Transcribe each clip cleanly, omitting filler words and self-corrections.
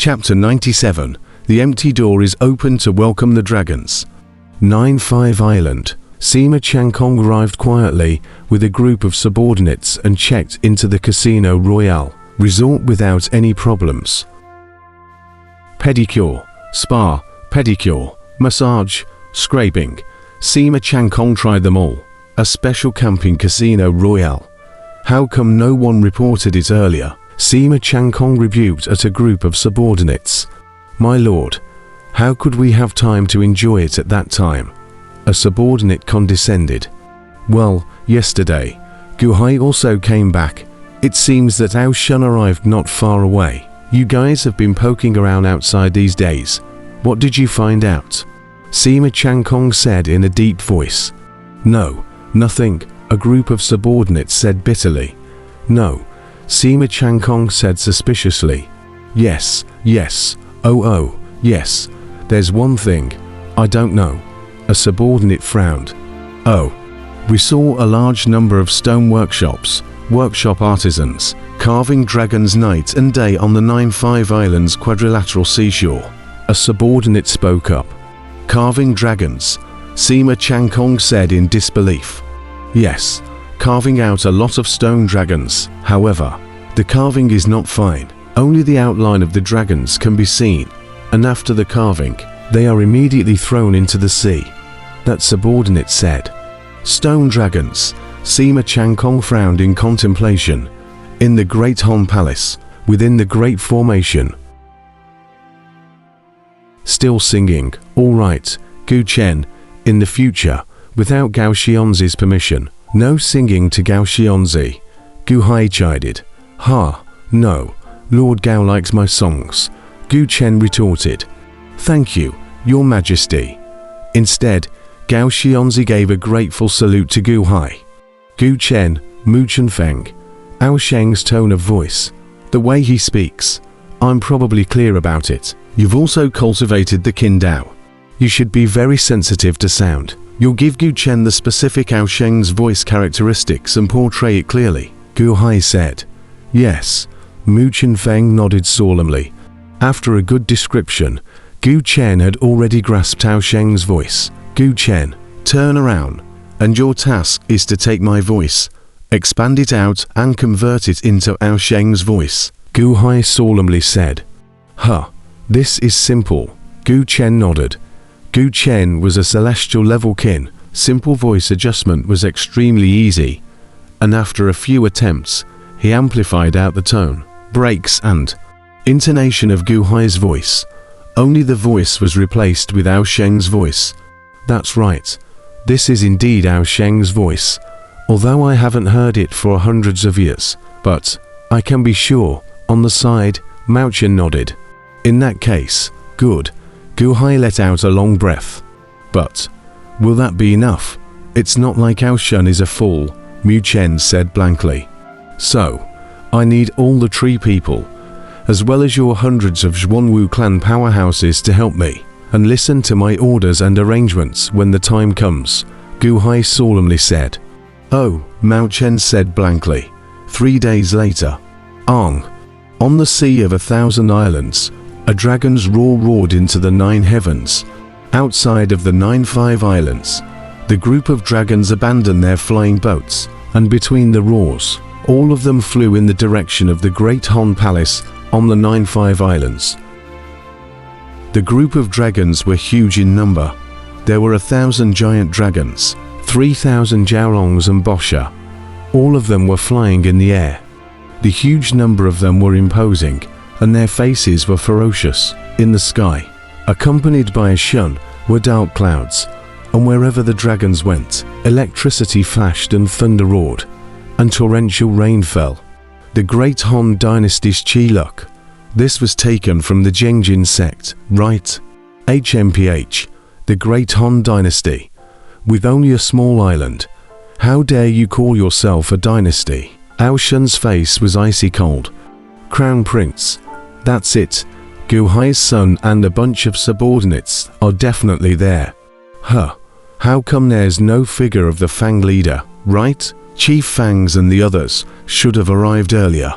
Chapter 97. The empty door is open to welcome the dragons. 9-5 Island. Sima Changkong arrived quietly with a group of subordinates and checked into the Casino Royale resort without any problems. Pedicure, spa, pedicure, massage, scraping. Sima Changkong tried them all. A special camping Casino Royale. How come no one reported it earlier? Sima Changkong rebuked at a group of subordinates. My lord, how could we have time to enjoy it at that time? A subordinate condescended. Well, yesterday, Guhai also came back. It seems that Ao Shun arrived not far away. You guys have been poking around outside these days. What did you find out? Sima Changkong said in a deep voice. No, nothing, a group of subordinates said bitterly. No, Sima Changkong said suspiciously. Yes, yes, there's one thing. I don't know. A subordinate frowned. Oh, we saw a large number of stone workshops, workshop artisans, carving dragons night and day on the 9-5 Islands quadrilateral seashore. A subordinate spoke up. Carving dragons, Sima Changkong said in disbelief. Yes, carving out a lot of stone dragons. However, the carving is not fine. Only the outline of the dragons can be seen, and after the carving, they are immediately thrown into the sea. That subordinate said. Stone dragons, Sima Changkong frowned in contemplation. In the Great Han Palace, within the Great Formation. Still singing, all right, Gu Chen, in the future, without Gao Xianzi's permission. No singing to Gao Xianzi. Gu Hai chided. Ha, no, Lord Gao likes my songs. Gu Chen retorted. Thank you, Your Majesty. Instead, Gao Xianzi gave a grateful salute to Gu Hai. Gu Chen, Mu Chunfeng. Ao Sheng's tone of voice. The way he speaks. I'm probably clear about it. You've also cultivated the Qin Dao. You should be very sensitive to sound. You'll give Gu Chen the specific Ao Sheng's voice characteristics and portray it clearly, Gu Hai said. Yes, Mu Chunfeng nodded solemnly. After a good description, Gu Chen had already grasped Ao Sheng's voice. Gu Chen, turn around, and your task is to take my voice, expand it out and convert it into Ao Sheng's voice, Gu Hai solemnly said. Huh, this is simple, Gu Chen nodded. Gu Chen was a celestial level Qin. Simple voice adjustment was extremely easy, and after a few attempts, he amplified out the tone, breaks and intonation of Gu Hai's voice. Only the voice was replaced with Ao Sheng's voice. That's right, this is indeed Ao Sheng's voice, although I haven't heard it for hundreds of years, but I can be sure. On the side, Mao Chen nodded. In that case, good. Gu Hai let out a long breath. But will that be enough? It's not like Ao Shun is a fool, Mu Chen said blankly. So, I need all the tree people, as well as your hundreds of Zhuanwu clan powerhouses to help me, and listen to my orders and arrangements when the time comes, Gu Hai solemnly said. Oh, Mao Chen said blankly. 3 days later. On the Sea of 1,000 Islands, a dragon's roar roared into the 9 heavens. Outside of the 9-5 Islands, the group of dragons abandoned their flying boats, and between the roars, all of them flew in the direction of the Great Han Palace on the 9-5 Islands. The group of dragons were huge in number. There were 1,000 giant dragons, 3,000 Jiaolongs and Bosha. All of them were flying in the air. The huge number of them were imposing, and their faces were ferocious. In the sky, accompanied by a shun, were dark clouds, and wherever the dragons went, electricity flashed and thunder roared, and torrential rain fell. The Great Han Dynasty's Qi-Luk. This was taken from the Zhengjin sect, right? HMPH, the Great Han Dynasty, with only a small island. How dare you call yourself a dynasty? Ao Shun's face was icy cold. Crown Prince. That's it. Gu Hai's son and a bunch of subordinates are definitely there. Huh. How come there's no figure of the Fang leader, right? Chief Fangs and the others should have arrived earlier.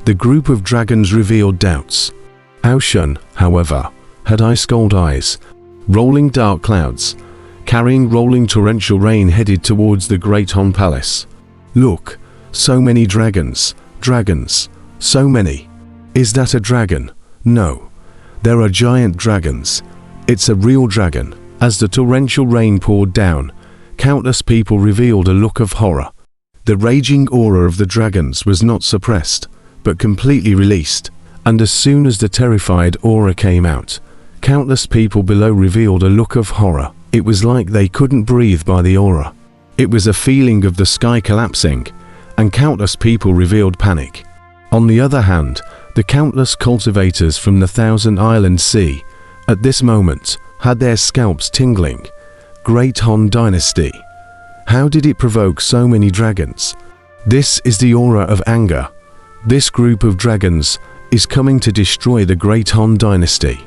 The group of dragons revealed doubts. Aoshun, however, had ice-cold eyes. Rolling dark clouds, carrying rolling torrential rain, headed towards the Great Han Palace. Look, so many dragons, dragons, so many. Is that a dragon? No. There are giant dragons. It's a real dragon. As the torrential rain poured down, countless people revealed a look of horror. The raging aura of the dragons was not suppressed, but completely released, and as soon as the terrified aura came out, countless people below revealed a look of horror. It was like they couldn't breathe by the aura. It was a feeling of the sky collapsing, and countless people revealed panic. On the other hand, the countless cultivators from the Thousand Island Sea, at this moment, had their scalps tingling. Great Han Dynasty. How did it provoke so many dragons? This is the aura of anger. This group of dragons is coming to destroy the Great Han Dynasty.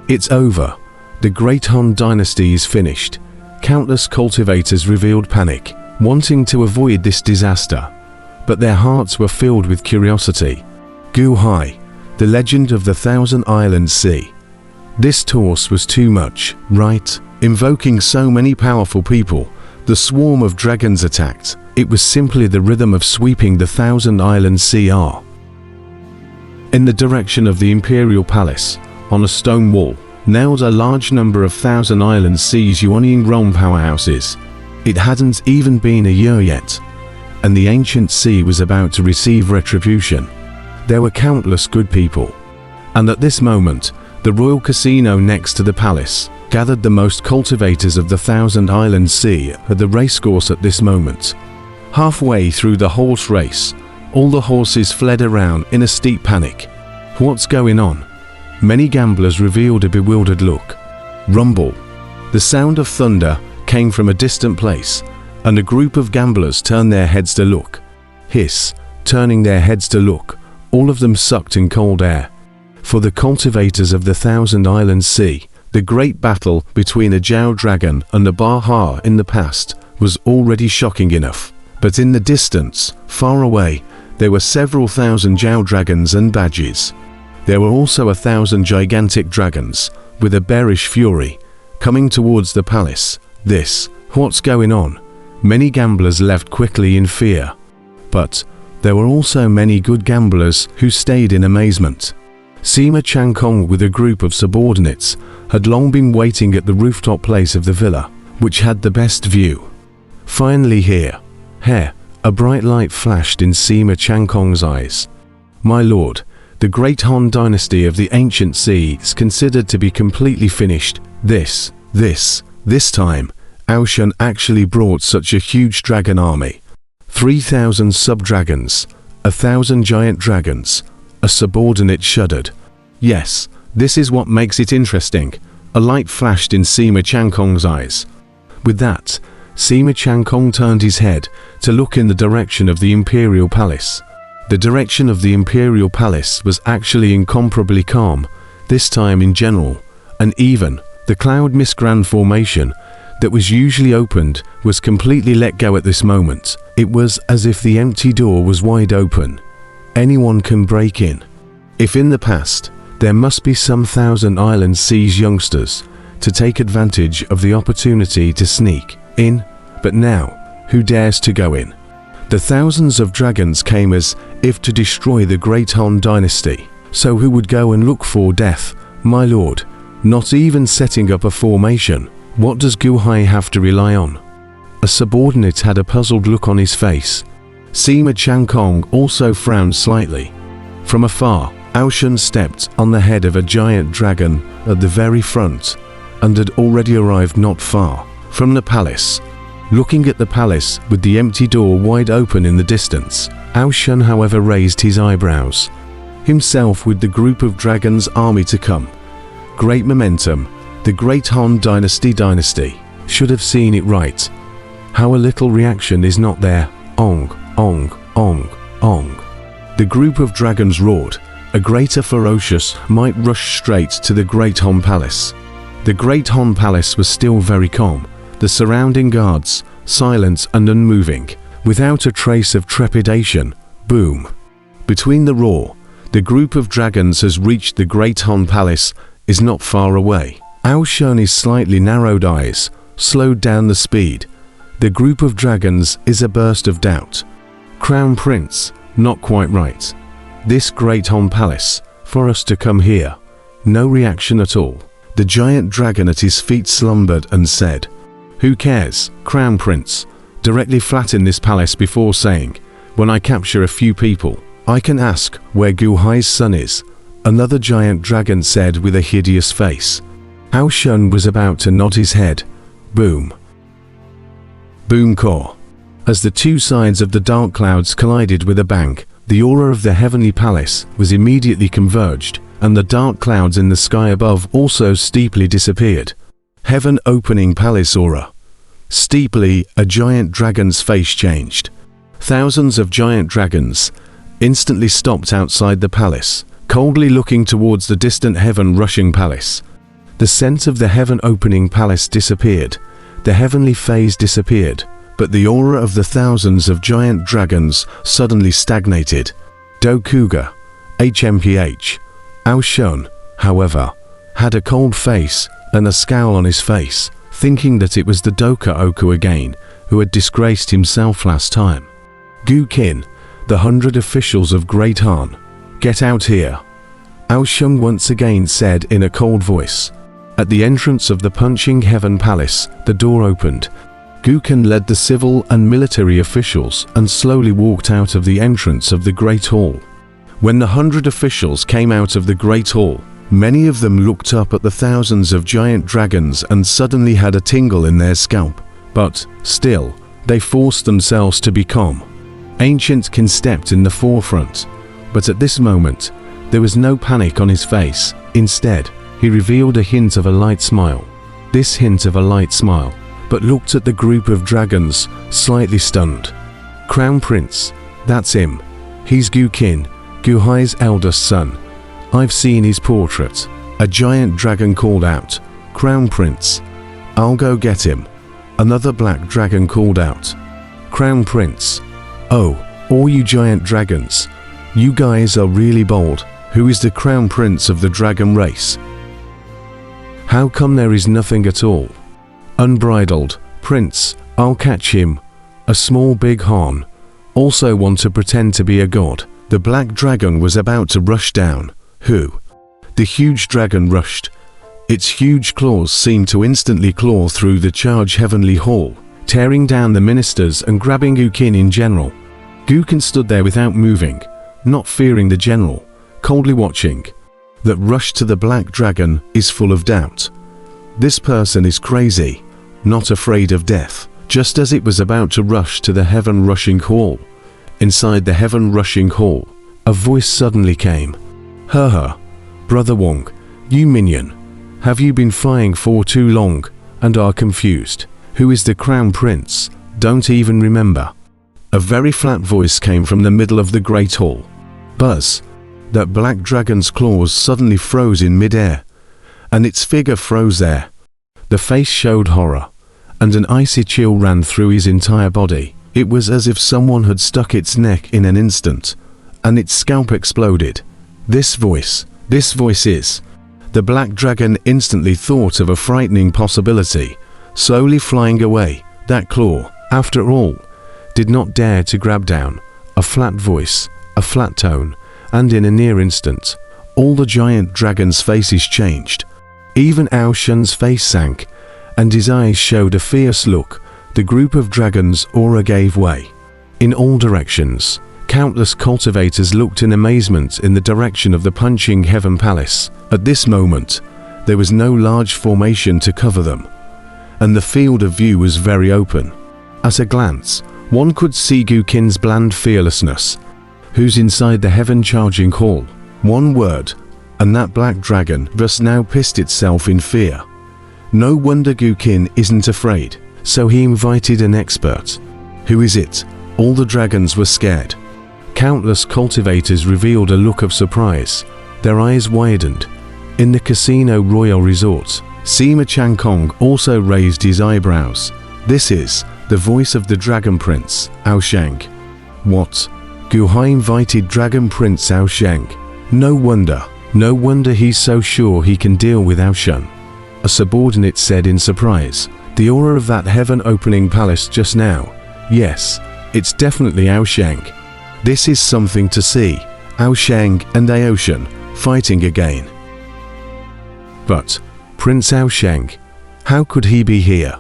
It's over. The Great Han Dynasty is finished. Countless cultivators revealed panic, wanting to avoid this disaster. But their hearts were filled with curiosity. Gu Hai, the legend of the Thousand Island Sea. This toss was too much, right? Invoking so many powerful people, the swarm of dragons attacked. It was simply the rhythm of sweeping the Thousand Island Sea. In the direction of the Imperial Palace, on a stone wall, nailed a large number of Thousand Island Sea's Yuanying realm powerhouses. It hadn't even been a year yet, and the ancient sea was about to receive retribution. There were countless good people, and at this moment, the royal casino next to the palace gathered the most cultivators of the Thousand Island Sea at the racecourse at this moment. Halfway through the horse race, all the horses fled around in a steep panic. What's going on? Many gamblers revealed a bewildered look. Rumble. The sound of thunder came from a distant place, and a group of gamblers turned their heads to look. Hiss. Turning their heads to look, all of them sucked in cold air. For the cultivators of the Thousand Island Sea, the great battle between a Jiao dragon and a Baha in the past was already shocking enough. But in the distance, far away, there were several thousand Jiao dragons and badges. There were also 1,000 gigantic dragons, with a bearish fury, coming towards the palace. What's going on? Many gamblers left quickly in fear. But there were also many good gamblers who stayed in amazement. Sima Changkong with a group of subordinates had long been waiting at the rooftop place of the villa, which had the best view. Finally here, a bright light flashed in Sima Changkong's eyes. My lord, the Great Han Dynasty of the Ancient Sea is considered to be completely finished. This time, Aoshun actually brought such a huge dragon army. 3,000 sub-dragons, 1,000 giant dragons. A subordinate shuddered. Yes, this is what makes it interesting. A light flashed in Sima Changkong's eyes. With that, Sima Changkong turned his head to look in the direction of the Imperial Palace. The direction of the Imperial Palace was actually incomparably calm, this time in general, and even the cloud mist grand formation that was usually opened was completely let go at this moment. It was as if the empty door was wide open. Anyone can break in. If in the past, there must be some Thousand Island Sea's youngsters to take advantage of the opportunity to sneak in, but now, who dares to go in? The thousands of dragons came as if to destroy the Great Han Dynasty. So who would go and look for death? My lord, not even setting up a formation. What does Gu Hai have to rely on? A subordinate had a puzzled look on his face. Sima Changkong also frowned slightly. From afar, Aoshun stepped on the head of a giant dragon at the very front, and had already arrived not far from the palace. Looking at the palace with the empty door wide open in the distance, Aoshun however raised his eyebrows. Himself with the group of dragons army to come. Great momentum. The Great Han Dynasty should have seen it right. How a little reaction is not there. Ong, ong, ong, ong. The group of dragons roared. A greater ferocious might rush straight to the Great Han Palace. The Great Han Palace was still very calm. The surrounding guards, silent and unmoving, without a trace of trepidation. Boom. Between the roar, The group of dragons has reached the Great Han Palace, is not far away. Ao Shun's slightly narrowed eyes slowed down the speed. The group of dragons is a burst of doubt. Crown Prince, not quite right. This Great Han Palace, for us to come here. No reaction at all. The giant dragon at his feet slumbered and said, "Who cares, Crown Prince? Directly flat in this palace before saying, when I capture a few people, I can ask where Gu Hai's son is." Another giant dragon said with a hideous face. Ao Shun was about to nod his head. Boom. Boom core. As the two sides of the dark clouds collided with a bang, the aura of the heavenly palace was immediately converged, and the dark clouds in the sky above also steeply disappeared. Heaven opening palace aura. Steeply, a giant dragon's face changed. Thousands of giant dragons instantly stopped outside the palace, coldly looking towards the distant heaven rushing palace. The scent of the heaven opening palace disappeared. The heavenly phase disappeared, but the aura of the thousands of giant dragons suddenly stagnated. Dokuga, HMPH. Ao Shun, however, had a cold face and a scowl on his face, thinking that it was the Doka Oku again, who had disgraced himself last time. Gu Qin, the 100 officials of Great Han, get out here. Ao Shun once again said in a cold voice. At the entrance of the Punching Heaven Palace, the door opened. Gu Qin led the civil and military officials and slowly walked out of the entrance of the Great Hall. When the 100 officials came out of the Great Hall, many of them looked up at the thousands of giant dragons and suddenly had a tingle in their scalp. But, still, they forced themselves to be calm. Ancient Qin stepped in the forefront, but at this moment, there was no panic on his face. Instead, he revealed a hint of a light smile. This hint of a light smile, but looked at the group of dragons, slightly stunned. Crown Prince, that's him. He's Gu Qin, Gu Hai's eldest son. I've seen his portrait. A giant dragon called out. Crown Prince, I'll go get him. Another black dragon called out. Crown Prince, oh, all you giant dragons. You guys are really bold. Who is the Crown Prince of the dragon race? How come there is nothing at all? Unbridled, Prince, I'll catch him. A small big Han. Also want to pretend to be a god. The black dragon was about to rush down. Who? The huge dragon rushed. Its huge claws seemed to instantly claw through the charged heavenly hall, tearing down the ministers and grabbing Gu Qin in general. Gu Qin stood there without moving, not fearing the general, coldly watching. That rush to the black dragon is full of doubt. This person is crazy, not afraid of death. Just as it was about to rush to the heaven rushing hall, inside the heaven rushing hall, a voice suddenly came. Brother Wong, you minion, have you been flying for too long and are confused? Who is the Crown Prince? Don't even remember. A very flat voice came from the middle of the Great Hall. Buzz. That black dragon's claws suddenly froze in mid-air, and its figure froze there. The face showed horror, and an icy chill ran through his entire body. It was as if someone had stuck its neck in an instant, and its scalp exploded. This voice is. The black dragon instantly thought of a frightening possibility, slowly flying away. That claw, after all, did not dare to grab down. A flat voice, a flat tone, and in a near instant, all the giant dragons' faces changed. Even Ao Shun's face sank, and his eyes showed a fierce look. The group of dragons' aura gave way. In all directions, countless cultivators looked in amazement in the direction of the Punching Heaven Palace. At this moment, there was no large formation to cover them, and the field of view was very open. At a glance, one could see Gu Qin's bland fearlessness, who's inside the heaven charging hall. One word, and that black dragon just now pissed itself in fear. No wonder Gu Qin isn't afraid, so he invited an expert. Who is it? All the dragons were scared. Countless cultivators revealed a look of surprise. Their eyes widened. In the Casino Royal Resort, Sima Changkong also raised his eyebrows. This is the voice of the Dragon Prince, Ao Sheng. What? Gu Hai invited Dragon Prince Ao Sheng. No wonder he's so sure he can deal with Aoshan. A subordinate said in surprise. The aura of that heaven-opening palace just now. Yes, it's definitely Aoshan. This is something to see. Aoshan and Aoshan fighting again. But Prince Aoshan, how could he be here?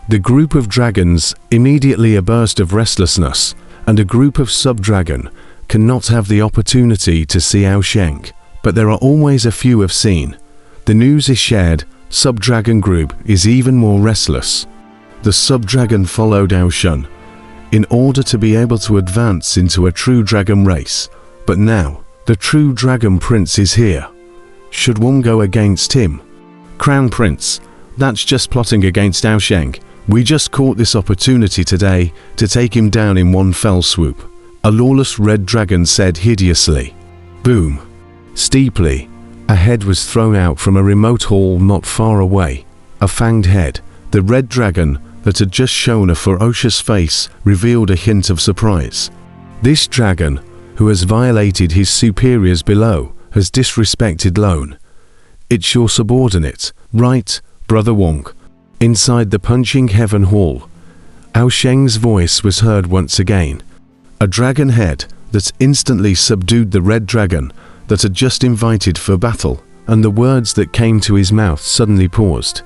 The group of dragons, immediately a burst of restlessness, and a group of sub-dragon cannot have the opportunity to see Aoshan, but there are always a few have seen. The news is shared, sub-dragon group is even more restless. The sub-dragon followed Aoshan in order to be able to advance into a true dragon race, but now the true dragon prince is here. Should one go against him? Crown Prince, that's just plotting against Aoshan. We just caught this opportunity today to take him down in one fell swoop. A lawless red dragon said hideously. Boom. Steeply, a head was thrown out from a remote hall not far away. A fanged head. The red dragon that had just shown a ferocious face revealed a hint of surprise. This dragon, who has violated his superiors below, has disrespected Lone. It's your subordinate, right, Brother Wong? Inside the punching heaven hall, Aoshan's voice was heard once again. A dragon head that instantly subdued the red dragon that had just invited for battle, and the words that came to his mouth suddenly paused.